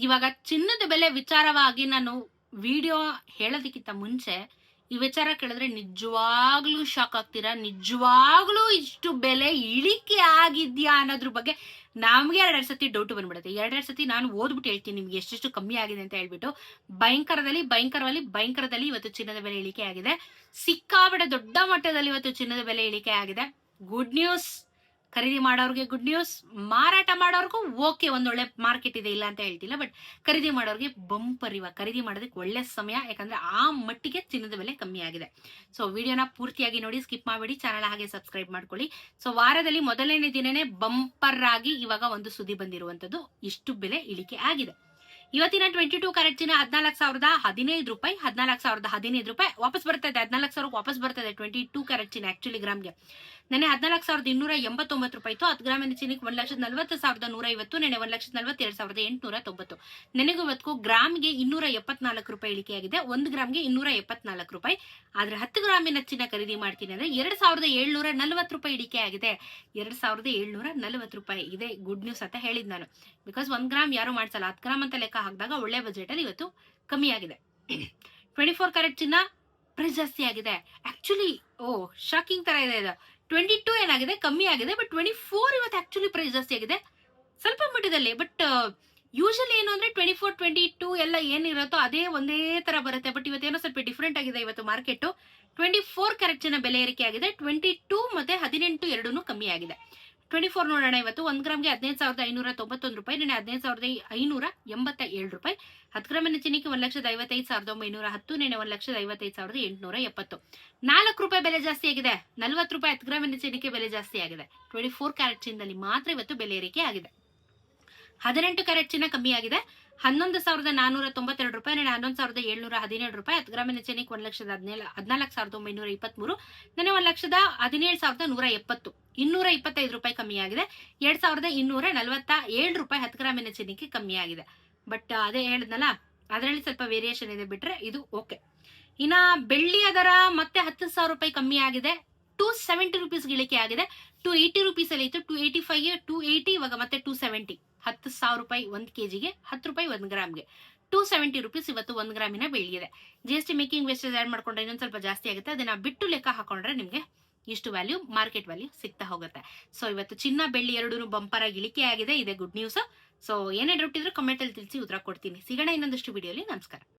ಇವಾಗ ಚಿನ್ನದ ಬೆಲೆ ವಿಚಾರವಾಗಿ ನಾನು ವಿಡಿಯೋ ಹೇಳೋದಕ್ಕಿಂತ ಮುಂಚೆ ಈ ವಿಚಾರ ಕೇಳಿದ್ರೆ ನಿಜವಾಗ್ಲೂ ಶಾಕ್ ಆಗ್ತೀರಾ. ನಿಜವಾಗ್ಲೂ ಇಷ್ಟು ಬೆಲೆ ಇಳಿಕೆ ಆಗಿದ್ಯಾ ಅನ್ನೋದ್ರ ಬಗ್ಗೆ ನಮ್ಗೆ ಎರಡೆರಡು ಸತಿ ಡೌಟ್ ಬಂದ್ಬಿಡುತ್ತೆ. ಎರಡೆರಡು ಸತಿ ನಾನು ಓದ್ಬಿಟ್ಟು ಹೇಳ್ತೀನಿ ನಿಮ್ಗೆ ಎಷ್ಟೆಷ್ಟು ಕಮ್ಮಿ ಆಗಿದೆ ಅಂತ ಹೇಳ್ಬಿಟ್ಟು. ಭಯಂಕರದಲ್ಲಿ ಇವತ್ತು ಚಿನ್ನದ ಬೆಲೆ ಇಳಿಕೆ ಆಗಿದೆ. ಸಿಕ್ಕಾಬಿಡ ದೊಡ್ಡ ಮಟ್ಟದಲ್ಲಿ ಇವತ್ತು ಚಿನ್ನದ ಬೆಲೆ ಇಳಿಕೆ ಆಗಿದೆ. Good news. ಖರೀದಿ ಮಾಡೋರ್ಗೆ ಗುಡ್ ನ್ಯೂಸ್, ಮಾರಾಟ ಮಾಡೋರ್ಗೂ ಓಕೆ, ಒಂದೊಳ್ಳೆ ಮಾರ್ಕೆಟ್ ಇದೆ, ಇಲ್ಲ ಅಂತ ಹೇಳ್ತಿಲ್ಲ. ಬಟ್ ಖರೀದಿ ಮಾಡೋರ್ಗೆ ಬಂಪರ್. ಇವಾಗ ಖರೀದಿ ಮಾಡೋದಕ್ಕೆ ಒಳ್ಳೆ ಸಮಯ, ಯಾಕಂದ್ರೆ ಆ ಮಟ್ಟಿಗೆ ಚಿನ್ನದ ಬೆಲೆ ಕಮ್ಮಿ ಆಗಿದೆ. ಸೊ ವಿಡಿಯೋನ ಪೂರ್ತಿಯಾಗಿ ನೋಡಿ, ಸ್ಕಿಪ್ ಮಾಡಬೇಡಿ, ಚಾನಲ್ ಹಾಗೆ ಸಬ್ಸ್ಕ್ರೈಬ್ ಮಾಡ್ಕೊಳ್ಳಿ. ಸೊ ವಾರದಲ್ಲಿ ಮೊದಲನೇ ದಿನನೇ ಬಂಪರ್ ಆಗಿ ಇವಾಗ ಒಂದು ಸುದ್ದಿ ಬಂದಿರುವಂತದ್ದು, ಇಷ್ಟು ಬೆಲೆ ಇಳಿಕೆ ಆಗಿದೆ. ಇವತ್ತಿನ 22 ಕ್ಯಾರೆಟ್ ಚಿನ್ನ 14,015 ರೂಪಾಯಿ, 14,015 ರೂಪಾಯಿ ವಾಪಸ್ ಬರ್ತದೆ. 14,000 ವಾಪಸ್ ಬರ್ತದೆ 22 ಕ್ಯಾರೆಟ್ ಚಿನ್ನ ಆಕ್ಚುಲಿ ಗ್ರಾಮ್ಗೆ. ನೆನೆ 14,289 ರೂಪಾಯಿ ಇತ್ತು. 10 ಗ್ರಾಮಿನ ಚಿನ್ನಕ್ಕೆ 1,40,150. ನೆನೆ 1,42,890. ನೆನೆಗೂ ಇವತ್ತು ಗ್ರಾಮ್ಗೆ 274 ರೂಪಾಯಿ ಇಳಿಕೆ ಆಗಿದೆ. 1 ಗ್ರಾಮ್ಗೆ 274 ರೂಪಾಯಿ. ಆದ್ರೆ 10 ಗ್ರಾಮಿನ ಚಿನ್ನ ಖರೀದಿ ಮಾಡ್ತೀನಿ ಅಂದ್ರೆ 2,740 ರೂಪಾಯಿ ಇಳಿಕೆ ಆಗಿದೆ. 2,740 ರೂಪಾಯಿ ಇದೆ. ಗುಡ್ ನ್ಯೂಸ್ ಅಂತ ಹೇಳಿದ್ ನಾನು. ಬಿಕಾಸ್ 1 ಗ್ರಾಮ್ ಯಾರು ಮಾಡ್ಸಲ್ಲ, 10 ಗ್ರಾಮ್ ಅಂತ ಲೆಕ್ಕ ಹಾಕಿದಾಗ ಒಳ್ಳೆ ಬಜೆಟ್ ಅಲ್ಲಿ ಇವತ್ತು ಕಮ್ಮಿ ಆಗಿದೆ. 24 ಕ್ಯಾರೆಟ್ ಚಿನ್ನ ಪ್ರೈಸ್ ಜಾಸ್ತಿ ಆಗಿದೆ. ಆಕ್ಚುಲಿ ಶಾಕಿಂಗ್ ತರ ಇದೆ ಇದು. 22 ಏನಾಗಿದೆ ಕಮ್ಮಿ ಆಗಿದೆ, ಬಟ್ 24 ಇವತ್ತು ಆಕ್ಚುಲಿ ಪ್ರೈಸ್ ಜಾಸ್ತಿ ಆಗಿದೆ ಸ್ವಲ್ಪ ಮಟ್ಟದಲ್ಲಿ. ಬಟ್ ಯೂಶಲಿ ಏನು ಅಂದ್ರೆ 24, 22 ಎಲ್ಲ ಏನಿರುತ್ತೋ ಅದೇ ಒಂದೇ ತರ ಬರುತ್ತೆ. ಬಟ್ ಇವತ್ತೇನೋ ಸ್ವಲ್ಪ ಡಿಫ್ರೆಂಟ್ ಆಗಿದೆ ಇವತ್ತು ಮಾರ್ಕೆಟ್. 24 ಕ್ಯಾರೆಟ್ ಚಿನ್ನ ಬೆಲೆ ಏರಿಕೆ ಆಗಿದೆ. 22 ಮತ್ತೆ 18 ಎರಡೂ ಕಮ್ಮಿ ಆಗಿದೆ. 24 ನೋಡೋಣ. ಇವತ್ತು 1 ಗ್ರಾಮ್ಗೆ 15,591 ರೂಪಾಯಿ, ನೆನೆ 15,587 ರೂಪಾಯಿ. 10 ಗ್ರಾಮಿನ ಚಿನ್ನಕ್ಕೆ 1,55,910, ನೆನೆ 1,55,870. 4 ರೂಪಾಯಿ ಬೆಲೆ ಜಾಸ್ತಿ ಆಗಿದೆ. 40 ರೂಪಾಯಿ 10 ಗ್ರಾಮಿನ ಚಿನ್ನಕ್ಕೆ ಬೆಲೆ ಜಾಸ್ತಿ ಆಗಿದೆ. 24 ಕ್ಯಾರೆಟ್ ಚಿನ್ನದಲ್ಲಿ ಮಾತ್ರ ಇವತ್ತು ಬೆಲೆ ಏರಿಕೆ ಆಗಿದೆ. 18 ಕ್ಯಾರೆಟ್ ಚಿನ್ನ ಕಮ್ಮಿ ಆಗಿದೆ. 11,492 ರೂಪಾಯಿ, ನೆನೆ 11,717 ರೂಪಾಯಿ. 10 ಗ್ರಾಮಿನ ಚಿನ್ನಕ್ಕೆ 1,14,923, ನೆನೆ 1,17,170. 225 ರೂಪಾಯಿ ಕಮ್ಮಿ ಆಗಿದೆ. 2,247 ರೂಪಾಯಿ 10 ಗ್ರಾಮಿನ ಚಿನ್ನಕ್ಕೆ ಕಮ್ಮಿ ಆಗಿದೆ. ಬಟ್ ಅದೇ ಹೇಳಿದ್ನಲ್ಲ, ಅದರಲ್ಲಿ ಸ್ವಲ್ಪ ವೇರಿಯೇಷನ್ ಇದೆ, ಬಿಟ್ರೆ ಇದು ಓಕೆ. ಇನ್ನ ಬೆಳ್ಳಿಯ ದರ ಮತ್ತೆ 10,000 ರೂಪಾಯಿ ಕಮ್ಮಿ ಆಗಿದೆ. 270 ರೂಪೀಸ್ ಇಳಿಕೆ ಆಗಿದೆ. 280 ರೂಪೀಸ್ ಅಲ್ಲಿ ಇತ್ತು, 285, 280, ಇವಾಗ ಮತ್ತೆ 270. 10,000 ರೂಪಾಯಿ 1 ಕೆಜಿಗೆ, 10 ರೂಪಾಯಿ 1 ಗ್ರಾಮ್ಗೆ. 270 ರೂಪೀಸ್ ಇವತ್ತು 1 ಗ್ರಾಮಿನ ಬೆಳ್ಳಿಗಿದೆ. GST ಮೇಕಿಂಗ್ ವೇಸ್ಟೇಜ್ ಆಡ್ ಮಾಡ್ಕೊಂಡ್ರೆ ಇನ್ನೊಂದ್ ಸ್ವಲ್ಪ ಜಾಸ್ತಿ ಆಗುತ್ತೆ. ಅದನ್ನ ಬಿಟ್ಟು ಲೆಕ್ಕ ಹಾಕೊಂಡ್ರೆ ನಿಮ್ಗೆ ಇಷ್ಟು ವ್ಯಾಲ್ಯೂ, ಮಾರ್ಕೆಟ್ ವ್ಯಾಲ್ಯೂ ಸಿಗ್ತಾ ಹೋಗುತ್ತೆ. ಸೊ ಇವತ್ತು ಚಿನ್ನ ಬೆಳ್ಳಿ ಎರಡೂ ಬಂಪರ್ ಆಗಿ ಇಳಿಕೆ ಆಗಿದೆ. ಇದೆ ಗುಡ್ ನ್ಯೂಸ್. ಸೊ ಏನೇ ಡೌಟ್ ಇದ್ರೆ ಕಮೆಂಟ್ ಅಲ್ಲಿ ತಿಳಿಸಿ, ಉತ್ತರ ಕೊಡ್ತೀನಿ. ಸಿಗೋಣ ಇನ್ನೊಂದಷ್ಟು ವಿಡಿಯೋಲಿ. ನಮಸ್ಕಾರ.